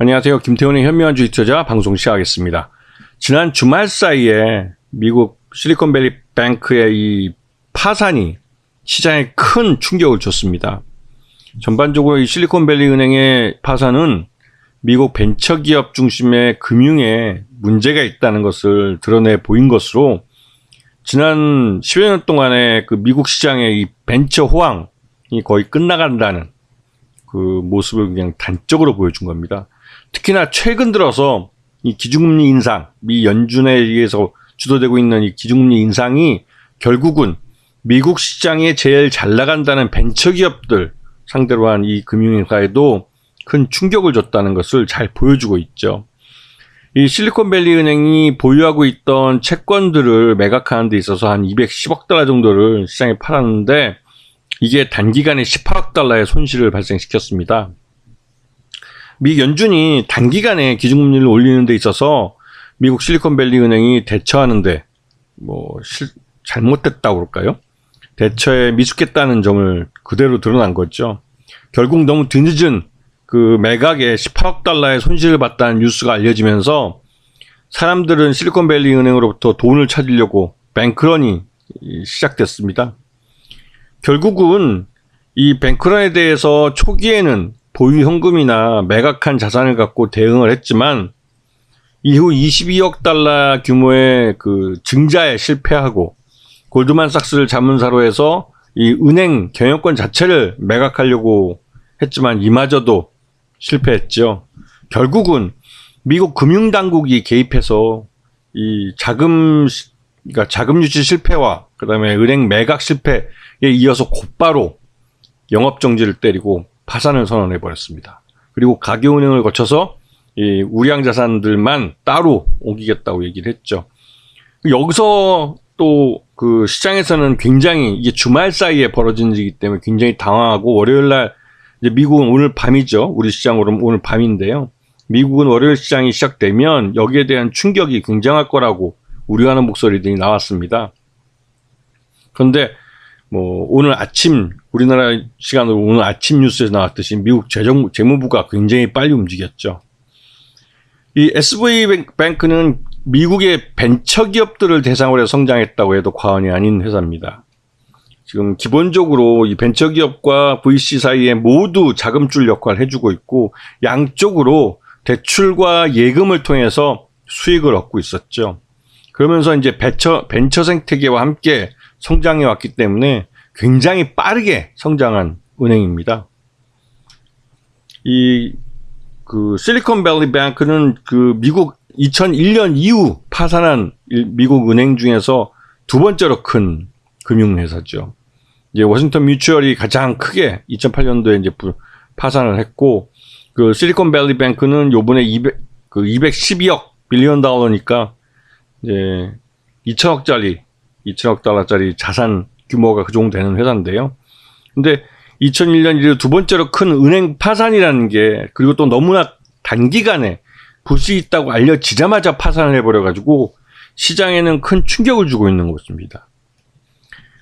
안녕하세요. 김태훈의 현명한주의 투자 방송 시작하겠습니다. 지난 주말 사이에 미국 실리콘밸리 뱅크의 이 파산이 시장에 큰 충격을 줬습니다. 전반적으로 이 실리콘밸리 은행의 파산은 미국 벤처기업 중심의 금융에 문제가 있다는 것을 드러내 보인 것으로 지난 10여 년 동안의 그 미국 시장의 이 벤처 호황이 거의 끝나간다는 그 모습을 그냥 단적으로 보여준 겁니다. 특히나 최근 들어서 이 기준금리 인상, 미 연준에 의해서 주도되고 있는 이 기준금리 인상이 결국은 미국 시장에 제일 잘 나간다는 벤처기업들 상대로 한 이 금융인사에도 큰 충격을 줬다는 것을 잘 보여주고 있죠. 이 실리콘밸리 은행이 보유하고 있던 채권들을 매각하는 데 있어서 한 210억 달러 정도를 시장에 팔았는데 이게 단기간에 18억 달러의 손실을 발생시켰습니다. 미 연준이 단기간에 기준금리를 올리는 데 있어서 미국 실리콘밸리 은행이 대처하는데 잘못됐다고 그럴까요? 대처에 미숙했다는 점을 그대로 드러난 거죠. 결국 너무 뒤늦은 그 매각에 18억 달러의 손실을 봤다는 뉴스가 알려지면서 사람들은 실리콘밸리 은행으로부터 돈을 찾으려고 뱅크런이 시작됐습니다. 결국은 이 뱅크런에 대해서 초기에는 보유 현금이나 매각한 자산을 갖고 대응을 했지만 이후 22억 달러 규모의 그 증자에 실패하고 골드만삭스를 자문사로 해서 이 은행 경영권 자체를 매각하려고 했지만 이마저도 실패했죠. 결국은 미국 금융당국이 개입해서 이 그러니까 자금 유치 실패와 그다음에 은행 매각 실패에 이어서 곧바로 영업정지를 때리고 파산을 선언해 버렸습니다. 그리고 가계은행을 거쳐서 이 우량 자산들만 따로 옮기겠다고 얘기를 했죠. 여기서 또 그 시장에서는 굉장히 이게 주말 사이에 벌어진 일이기 때문에 굉장히 당황하고 월요일 날 이제 미국은 오늘 밤이죠. 우리 시장으로는 오늘 밤인데요. 미국은 월요일 시장이 시작되면 여기에 대한 충격이 굉장할 거라고 우려하는 목소리들이 나왔습니다. 그런데 오늘 아침 우리나라 시간으로 오늘 아침 뉴스에서 나왔듯이 미국 재무부가 굉장히 빨리 움직였죠. 이 SV뱅크는 미국의 벤처기업들을 대상으로 해서 성장했다고 해도 과언이 아닌 회사입니다. 지금 기본적으로 이 벤처기업과 VC 사이에 모두 자금줄 역할을 해주고 있고 양쪽으로 대출과 예금을 통해서 수익을 얻고 있었죠. 그러면서 이제 벤처 생태계와 함께 성장해 왔기 때문에 굉장히 빠르게 성장한 은행입니다. 그 실리콘밸리 뱅크는 그 미국 2001년 이후 파산한 미국 은행 중에서 두 번째로 큰 금융회사죠. 이제 워싱턴 뮤추얼이 가장 크게 2008년도에 이제 파산을 했고, 그 실리콘밸리 뱅크는 요번에 212억 빌리언 달러니까 이제 2천억 달러짜리 자산 규모가 그 정도 되는 회사인데요. 근데 2001년 이후 두 번째로 큰 은행 파산이라는 게, 그리고 또 너무나 단기간에 붓이 있다고 알려지자마자 파산을 해버려가지고 시장에는 큰 충격을 주고 있는 것입니다.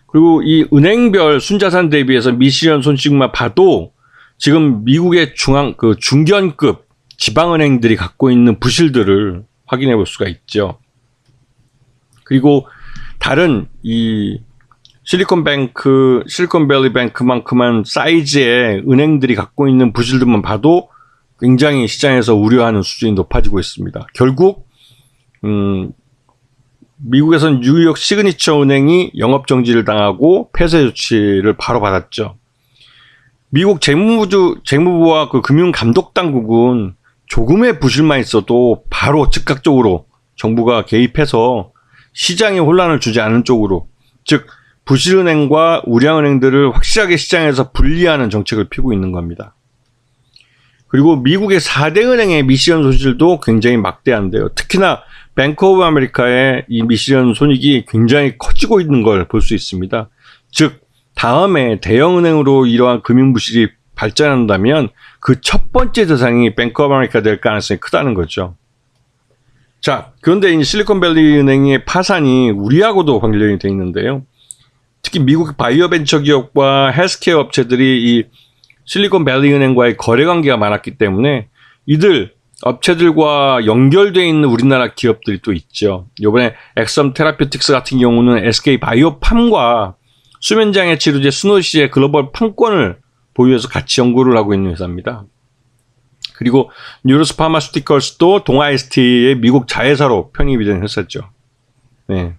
그리고 이 은행별 순자산 대비해서 미시연 손익만 봐도 지금 미국의 중견급 지방은행들이 갖고 있는 부실들을 확인해 볼 수가 있죠. 그리고 다른 이 실리콘밸리 뱅크만큼한 사이즈의 은행들이 갖고 있는 부실들만 봐도 굉장히 시장에서 우려하는 수준이 높아지고 있습니다. 결국 미국에서는 뉴욕 시그니처 은행이 영업정지를 당하고 폐쇄 조치를 바로 받았죠. 미국 재무부와 그 금융감독당국은 조금의 부실만 있어도 바로 즉각적으로 정부가 개입해서 시장에 혼란을 주지 않은 쪽으로, 즉 부실은행과 우량은행들을 확실하게 시장에서 분리하는 정책을 피고 있는 겁니다. 그리고 미국의 4대 은행의 미시연 손실도 굉장히 막대한데요. 특히나 뱅크 오브 아메리카의 이 미시연 손익이 굉장히 커지고 있는 걸 볼 수 있습니다. 즉 다음에 대형은행으로 이러한 금융부실이 발전한다면 그 첫 번째 대상이 뱅크 오브 아메리카 될 가능성이 크다는 거죠. 자, 그런데 이 실리콘밸리 은행의 파산이 우리하고도 관련이 되어 있는데요. 특히 미국 바이오 벤처 기업과 헬스케어 업체들이 이 실리콘밸리 은행과의 거래 관계가 많았기 때문에 이들 업체들과 연결되어 있는 우리나라 기업들이 또 있죠. 이번에 엑섬 테라피틱스 같은 경우는 SK 바이오팜과 수면장애 치료제 스노시의 글로벌 판권을 보유해서 같이 연구를 하고 있는 회사입니다. 그리고 뉴로스 파마슈티컬스도 동아ST의 미국 자회사로 편입이 된 회사죠. 네.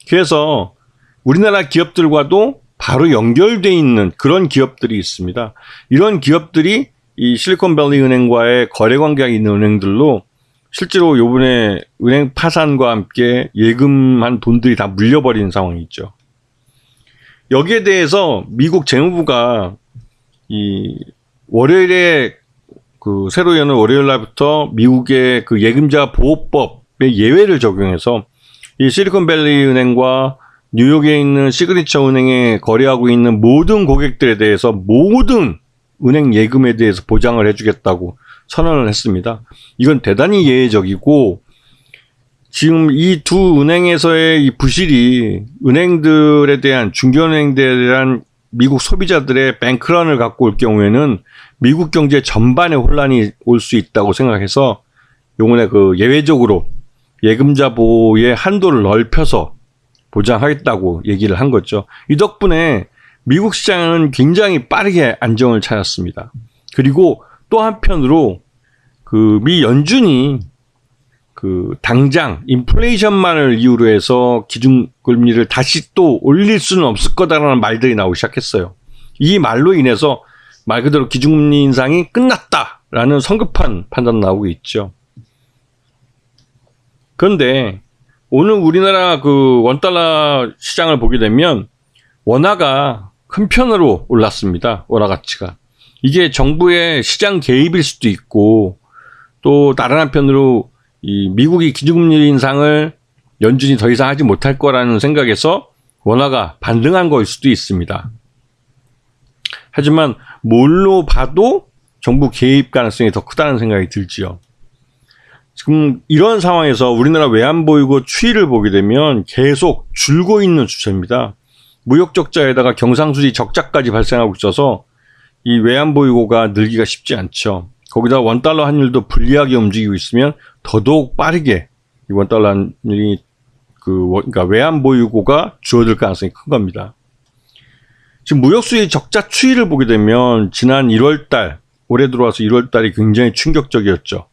그래서 우리나라 기업들과도 바로 연결되어 있는 그런 기업들이 있습니다. 이런 기업들이 이 실리콘밸리 은행과의 거래 관계가 있는 은행들로 실제로 요번에 은행 파산과 함께 예금한 돈들이 다 물려버린 상황이 있죠. 여기에 대해서 미국 재무부가 이 월요일에 그 새로 여는 월요일 날부터 미국의 그 예금자 보호법의 예외를 적용해서 이 실리콘밸리 은행과 뉴욕에 있는 시그니처 은행에 거래하고 있는 모든 고객들에 대해서 모든 은행 예금에 대해서 보장을 해주겠다고 선언을 했습니다. 이건 대단히 예외적이고 지금 이 두 은행에서의 이 부실이 은행들에 대한 중견은행들에 대한 미국 소비자들의 뱅크런을 갖고 올 경우에는 미국 경제 전반에 혼란이 올 수 있다고 생각해서 요번에 그 예외적으로 예금자 보호의 한도를 넓혀서 보장하겠다고 얘기를 한 거죠. 이 덕분에 미국 시장은 굉장히 빠르게 안정을 찾았습니다. 그리고 또 한편으로 그 미 연준이 그 당장 인플레이션만을 이유로 해서 기준금리를 다시 또 올릴 수는 없을 거다라는 말들이 나오기 시작했어요. 이 말로 인해서 말 그대로 기준금리 인상이 끝났다라는 성급한 판단 나오고 있죠. 그런데 오늘 우리나라 그 원달러 시장을 보게 되면 원화가 큰 편으로 올랐습니다. 원화 가치가. 이게 정부의 시장 개입일 수도 있고 또 다른 한편으로 이 미국이 기준금리 인상을 연준이 더 이상 하지 못할 거라는 생각에서 원화가 반등한 거일 수도 있습니다. 하지만 뭘로 봐도 정부 개입 가능성이 더 크다는 생각이 들지요. 지금 이런 상황에서 우리나라 외환보유고 추이를 보게 되면 계속 줄고 있는 추세입니다. 무역 적자에다가 경상수지 적자까지 발생하고 있어서 이 외환보유고가 늘기가 쉽지 않죠. 거기다 원달러 환율도 불리하게 움직이고 있으면 더더욱 빠르게 이 원달러 환율이 그러니까 외환보유고가 줄어들 가능성이 큰 겁니다. 지금 무역수지 적자 추이를 보게 되면 지난 1월달 올해 들어와서 1월달이 굉장히 충격적이었죠.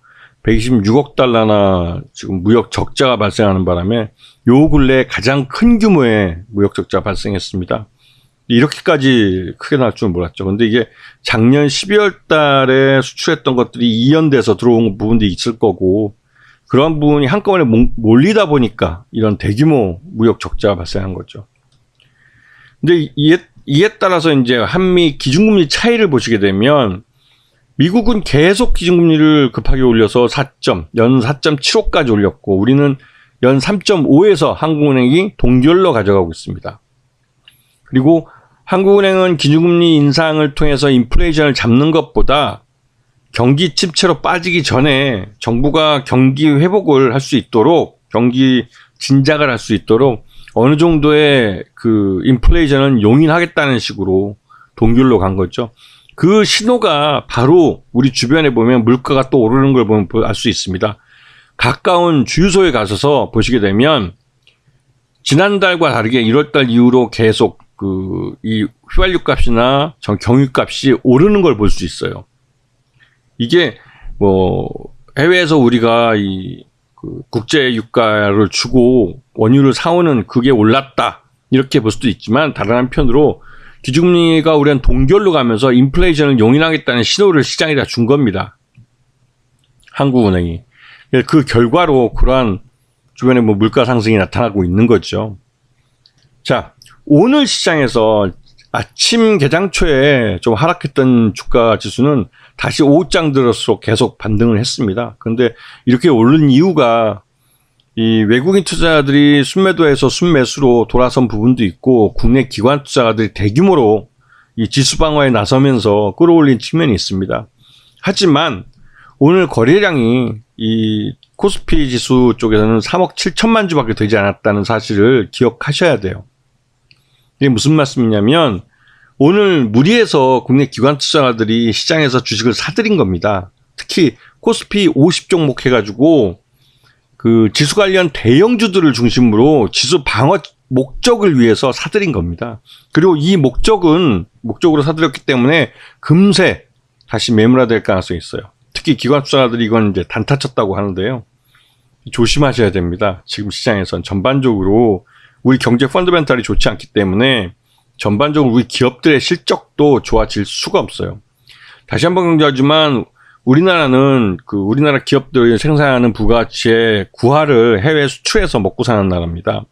126억 달러나 지금 무역 적자가 발생하는 바람에 요 근래 가장 큰 규모의 무역 적자가 발생했습니다. 이렇게까지 크게 날 줄 몰랐죠. 근데 이게 작년 12월 달에 수출했던 것들이 이연돼서 들어온 부분도 있을 거고 그런 부분이 한꺼번에 몰리다 보니까 이런 대규모 무역 적자가 발생한 거죠. 근데 이에 따라서 이제 한미 기준금리 차이를 보시게 되면 미국은 계속 기준금리를 급하게 올려서 연 4.75까지 올렸고 우리는 연 3.5에서 한국은행이 동결로 가져가고 있습니다. 그리고 한국은행은 기준금리 인상을 통해서 인플레이션을 잡는 것보다 경기 침체로 빠지기 전에 정부가 경기 회복을 할 수 있도록 경기 진작을 할 수 있도록 어느 정도의 그 인플레이션은 용인하겠다는 식으로 동결로 간 거죠. 그 신호가 바로 우리 주변에 보면 물가가 또 오르는 걸 보면 알 수 있습니다. 가까운 주유소에 가셔서 보시게 되면 지난달과 다르게 1월달 이후로 계속 이 휘발유 값이나 경유 값이 오르는 걸 볼 수 있어요. 이게 뭐 해외에서 우리가 국제 유가를 주고 원유를 사오는 그게 올랐다 이렇게 볼 수도 있지만 다른 한편으로 기준금리가 우리는 동결로 가면서 인플레이션을 용인하겠다는 신호를 시장에다 준 겁니다. 한국은행이. 그 결과로 그러한 주변에 뭐 물가 상승이 나타나고 있는 거죠. 자, 오늘 시장에서 아침 개장 초에 좀 하락했던 주가 지수는 다시 오후장 들어서 계속 반등을 했습니다. 그런데 이렇게 오른 이유가 이 외국인 투자자들이 순매도에서 순매수로 돌아선 부분도 있고 국내 기관 투자자들이 대규모로 이 지수 방어에 나서면서 끌어올린 측면이 있습니다. 하지만 오늘 거래량이 이 코스피 지수 쪽에서는 3억 7천만 주밖에 되지 않았다는 사실을 기억하셔야 돼요. 이게 무슨 말씀이냐면 오늘 무리해서 국내 기관 투자자들이 시장에서 주식을 사들인 겁니다. 특히 코스피 50 종목 해가지고 그 지수 관련 대형주들을 중심으로 지수 방어 목적을 위해서 사들인 겁니다. 그리고 이 목적으로 사들였기 때문에 금세 다시 매물화될 가능성이 있어요. 특히 기관 투자자들이 이건 이제 단타 쳤다고 하는데요. 조심하셔야 됩니다. 지금 시장에선 전반적으로 우리 경제 펀더멘탈이 좋지 않기 때문에 전반적으로 우리 기업들의 실적도 좋아질 수가 없어요. 다시 한번 강조하지만 우리나라는 우리나라 기업들이 생산하는 부가가치의 9할을 해외 수출해서 먹고 사는 나라입니다.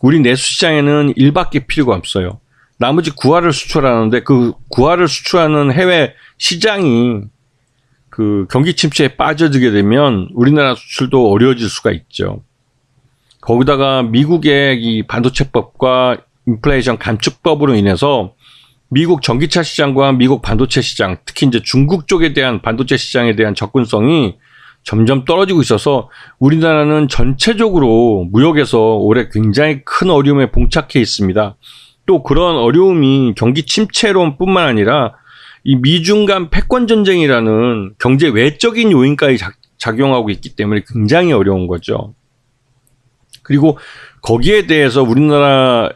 우리 내수 시장에는 1밖에 필요가 없어요. 나머지 9할을 수출하는데 그 9할을 수출하는 해외 시장이 그 경기 침체에 빠져들게 되면 우리나라 수출도 어려워질 수가 있죠. 거기다가 미국의 이 반도체법과 인플레이션 감축법으로 인해서 미국 전기차 시장과 미국 반도체 시장, 특히 이제 중국 쪽에 대한 반도체 시장에 대한 접근성이 점점 떨어지고 있어서 우리나라는 전체적으로 무역에서 올해 굉장히 큰 어려움에 봉착해 있습니다. 또 그런 어려움이 경기 침체론뿐만 아니라 이 미중 간 패권 전쟁이라는 경제 외적인 요인까지 작용하고 있기 때문에 굉장히 어려운 거죠. 그리고 거기에 대해서 우리나라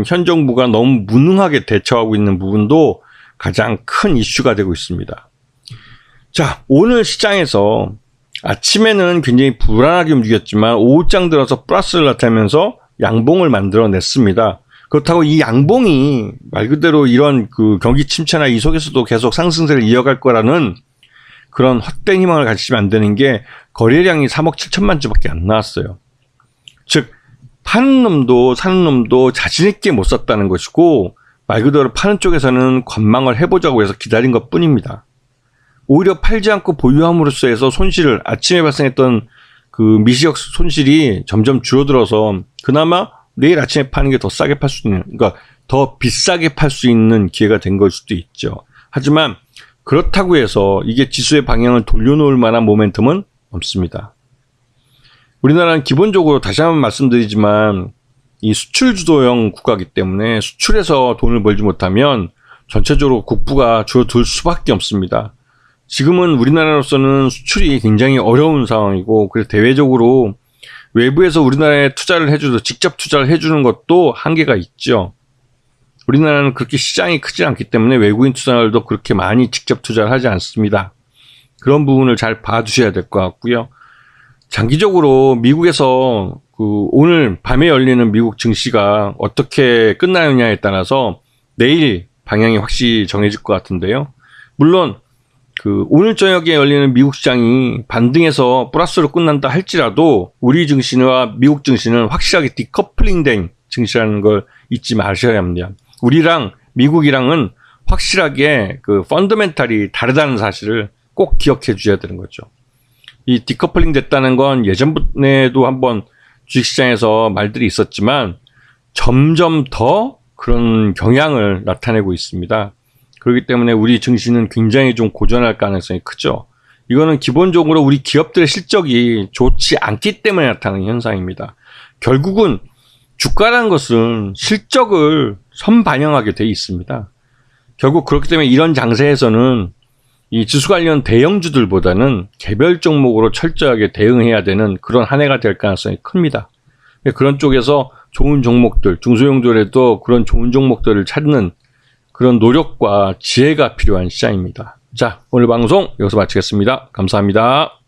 현 정부가 너무 무능하게 대처하고 있는 부분도 가장 큰 이슈가 되고 있습니다. 자, 오늘 시장에서 아침에는 굉장히 불안하게 움직였지만 오후장 들어서 플러스를 나타내면서 양봉을 만들어냈습니다. 그렇다고 이 양봉이 말 그대로 이런 그 경기 침체나 이 속에서도 계속 상승세를 이어갈 거라는 그런 헛된 희망을 가지시면 안 되는 게 거래량이 3억 7천만 주밖에 안 나왔어요. 즉 파는 놈도 사는 놈도 자신 있게 못 샀다는 것이고 말 그대로 파는 쪽에서는 관망을 해보자고 해서 기다린 것 뿐입니다. 오히려 팔지 않고 보유함으로써 해서 손실을 아침에 발생했던 그 미시적 손실이 점점 줄어들어서 그나마 내일 아침에 파는 게 더 싸게 팔 수 있는, 그러니까 더 비싸게 팔 수 있는 기회가 된 걸 수도 있죠. 하지만 그렇다고 해서 이게 지수의 방향을 돌려놓을 만한 모멘텀은 없습니다. 우리나라는 기본적으로 다시 한번 말씀드리지만 이 수출 주도형 국가이기 때문에 수출해서 돈을 벌지 못하면 전체적으로 국부가 줄어들 수밖에 없습니다. 지금은 우리나라로서는 수출이 굉장히 어려운 상황이고 그래서 대외적으로 외부에서 우리나라에 투자를 해줘도 직접 투자를 해주는 것도 한계가 있죠. 우리나라는 그렇게 시장이 크지 않기 때문에 외국인 투자자들도 그렇게 많이 직접 투자를 하지 않습니다. 그런 부분을 잘 봐주셔야 될 것 같고요. 장기적으로 미국에서 오늘 밤에 열리는 미국 증시가 어떻게 끝나느냐에 따라서 내일 방향이 확실히 정해질 것 같은데요. 물론 오늘 저녁에 열리는 미국 시장이 반등해서 플러스로 끝난다 할지라도 우리 증시와 미국 증시는 확실하게 디커플링된 증시라는 걸 잊지 마셔야 합니다. 우리랑 미국이랑은 확실하게 펀더멘탈이 다르다는 사실을 꼭 기억해 주셔야 되는 거죠. 이 디커플링 됐다는 건 예전에도 한번 주식시장에서 말들이 있었지만 점점 더 그런 경향을 나타내고 있습니다. 그렇기 때문에 우리 증시는 굉장히 좀 고전할 가능성이 크죠. 이거는 기본적으로 우리 기업들의 실적이 좋지 않기 때문에 나타나는 현상입니다. 결국은 주가라는 것은 실적을 선반영하게 돼 있습니다. 결국 그렇기 때문에 이런 장세에서는 이 지수 관련 대형주들보다는 개별 종목으로 철저하게 대응해야 되는 그런 한 해가 될 가능성이 큽니다. 그런 쪽에서 좋은 종목들, 중소형들에도 그런 좋은 종목들을 찾는 그런 노력과 지혜가 필요한 시장입니다. 자, 오늘 방송 여기서 마치겠습니다. 감사합니다.